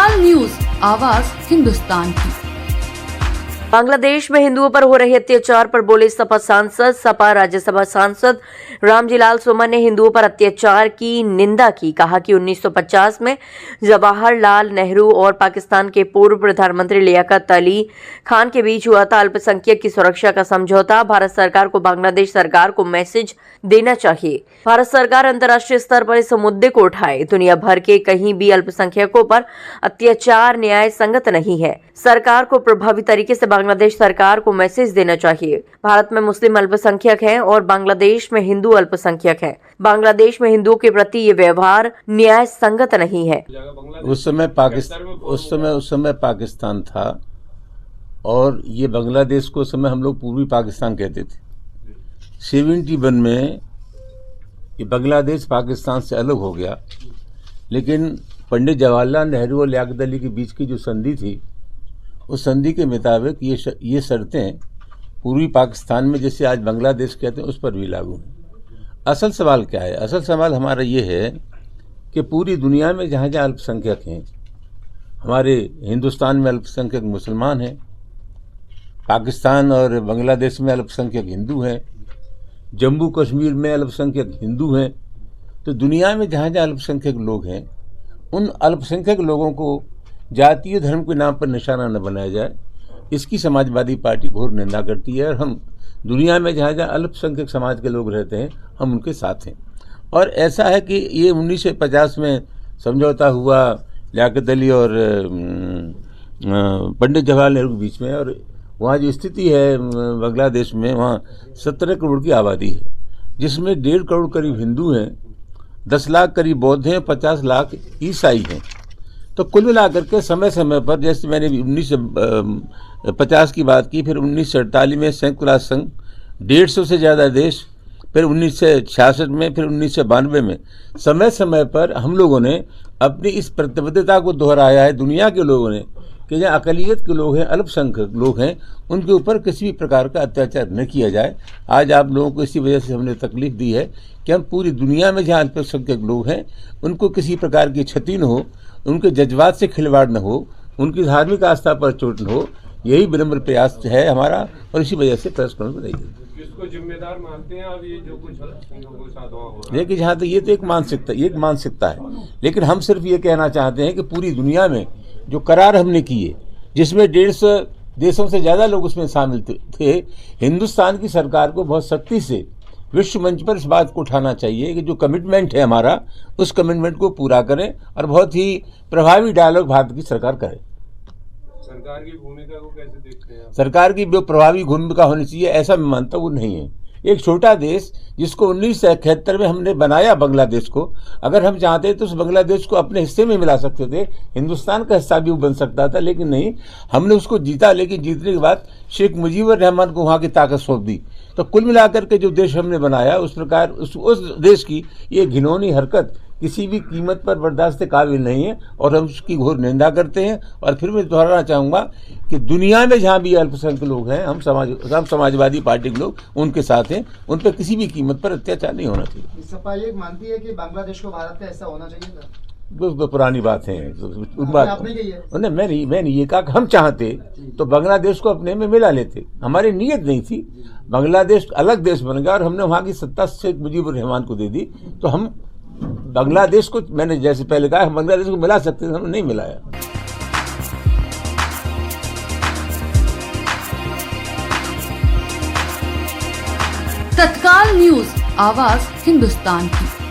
तत्काल न्यूज, आवाज हिंदुस्तान की। बांग्लादेश में हिंदुओं पर हो रहे अत्याचार पर बोले सपा राज्यसभा सांसद रामजीलाल सुमन ने हिंदुओं पर अत्याचार की निंदा की। कहा कि 1950 में जवाहरलाल नेहरू और पाकिस्तान के पूर्व प्रधानमंत्री लियाकत अली खान के बीच हुआ था अल्पसंख्यक की सुरक्षा का समझौता। भारत सरकार को बांग्लादेश सरकार को मैसेज देना चाहिए। भारत सरकार अंतर्राष्ट्रीय स्तर पर इस मुद्दे को उठाए। दुनिया भर के कहीं भी अल्पसंख्यकों पर अत्याचार न्याय संगत नहीं है। सरकार को प्रभावी तरीके से बांग्लादेश सरकार को मैसेज देना चाहिए। भारत में मुस्लिम अल्पसंख्यक हैं और बांग्लादेश में हिंदू अल्पसंख्यक हैं। बांग्लादेश में हिंदुओं के प्रति ये व्यवहार न्याय संगत नहीं है। उस समय पाकिस्तान था और ये बांग्लादेश को उस समय हम लोग पूर्वी पाकिस्तान कहते थे। 71 में ये बांग्लादेश पाकिस्तान से अलग हो गया, लेकिन पंडित जवाहरलाल नेहरू और लियाकत अली के बीच की जो संधि थी, उस संधि के मुताबिक ये शर्तें पूर्वी पाकिस्तान में, जैसे आज बांग्लादेश कहते हैं, उस पर भी लागू हैं। असल सवाल क्या है? असल सवाल हमारा ये है कि पूरी दुनिया में जहाँ जहाँ अल्पसंख्यक हैं, हमारे हिंदुस्तान में अल्पसंख्यक मुसलमान हैं, पाकिस्तान और बांग्लादेश में अल्पसंख्यक हिंदू हैं, जम्मू कश्मीर में अल्पसंख्यक हिंदू हैं, तो दुनिया में जहाँ जहाँ अल्पसंख्यक लोग हैं, उन अल्पसंख्यक लोगों को जातीय धर्म के नाम पर निशाना न बनाया जाए, इसकी समाजवादी पार्टी घोर निंदा करती है। और हम दुनिया में जहाँ जहाँ अल्पसंख्यक समाज के लोग रहते हैं, हम उनके साथ हैं। और ऐसा है कि ये 1950 में समझौता हुआ लियाकत अली और पंडित जवाहरलाल नेहरू के बीच में, और वहाँ जो स्थिति है बांग्लादेश में, वहाँ 17 करोड़ की आबादी है, जिसमें 1.5 करोड़ करीब हिंदू हैं, 10 लाख करीब बौद्ध हैं, 50 लाख ईसाई हैं। तो कुल मिलाकर के समय समय पर, जैसे मैंने 1950 की बात की, फिर 1948 में संयुक्त राष्ट्र संघ, 150 से ज़्यादा देश, फिर 1966 में, फिर 1992 में, समय समय पर हम लोगों ने अपनी इस प्रतिबद्धता को दोहराया है दुनिया के लोगों ने कि जहाँ अकलियत के लोग हैं, अल्पसंख्यक लोग हैं, उनके ऊपर किसी भी प्रकार का अत्याचार न किया जाए। आज आप लोगों को इसी वजह से हमने तकलीफ दी है कि हम पूरी दुनिया में जहाँ अल्पसंख्यक लोग हैं, उनको किसी प्रकार की क्षति न हो, उनके जज्बात से खिलवाड़ न हो, उनकी धार्मिक आस्था पर चोट न हो। यही विनम्र प्रयास है हमारा, और इसी वजह से प्रेस कॉन्फ्रेंस बनाई। इसको जिम्मेदार मानते हैं आप, ये जो कुछ लोगों के साथ हुआ? देखिए, जहाँ तक ये तो एक मानसिकता है, लेकिन हम सिर्फ ये कहना चाहते हैं कि पूरी दुनिया में जो करार हमने किए, जिसमें 150 देशों से ज़्यादा लोग उसमें शामिल थे, हिंदुस्तान की सरकार को बहुत सख्ती से विश्व मंच पर इस बात को उठाना चाहिए कि जो कमिटमेंट है हमारा, उस कमिटमेंट को पूरा करें और बहुत ही प्रभावी डायलॉग भारत की सरकार करे। सरकार की भूमिका को कैसे देखते हैं आप? सरकार की जो प्रभावी भूमिका होनी चाहिए, ऐसा मैं मानता वो नहीं है। एक छोटा देश जिसको 1971 में हमने बनाया बांग्लादेश को, अगर हम चाहते तो उस बांग्लादेश को अपने हिस्से में मिला सकते थे, हिंदुस्तान का हिस्सा भी वो बन सकता था, लेकिन नहीं, हमने उसको जीता। लेकिन जीतने के बाद शेख मुजीबुर रहमान को वहाँ की ताकत सौंप दी। तो कुल मिलाकर के जो देश हमने बनाया, उस प्रकार उस देश की ये घिनौनी हरकत किसी भी कीमत पर बर्दाश्त काबिल नहीं है, और हम उसकी घोर निंदा करते हैं। और फिर मैं दोहराना चाहूँगा कि दुनिया में जहाँ भी अल्पसंख्यक लोग हैं, हम समाजवादी पार्टी के लोग उनके साथ हैं, उन पर किसी भी कीमत पर अत्याचार नहीं होना चाहिए। सपा ये मानती है कि बांग्लादेश को भारत का ऐसा होना चाहिए था? तो पुरानी बात है, आपने कही है। मैं नहीं ये कहा कि हम चाहते तो बांग्लादेश को अपने में मिला लेते, हमारी नीयत नहीं थी। बांग्लादेश अलग देश बन गया और हमने वहाँ की सत्ता शेख मुजीबुर रहमान को दे दी, तो हम बांग्लादेश को, मैंने जैसे पहले कहा, हम बांग्लादेश को मिला सकते थे, हमने नहीं मिलाया। तत्काल न्यूज, आवाज हिंदुस्तान की।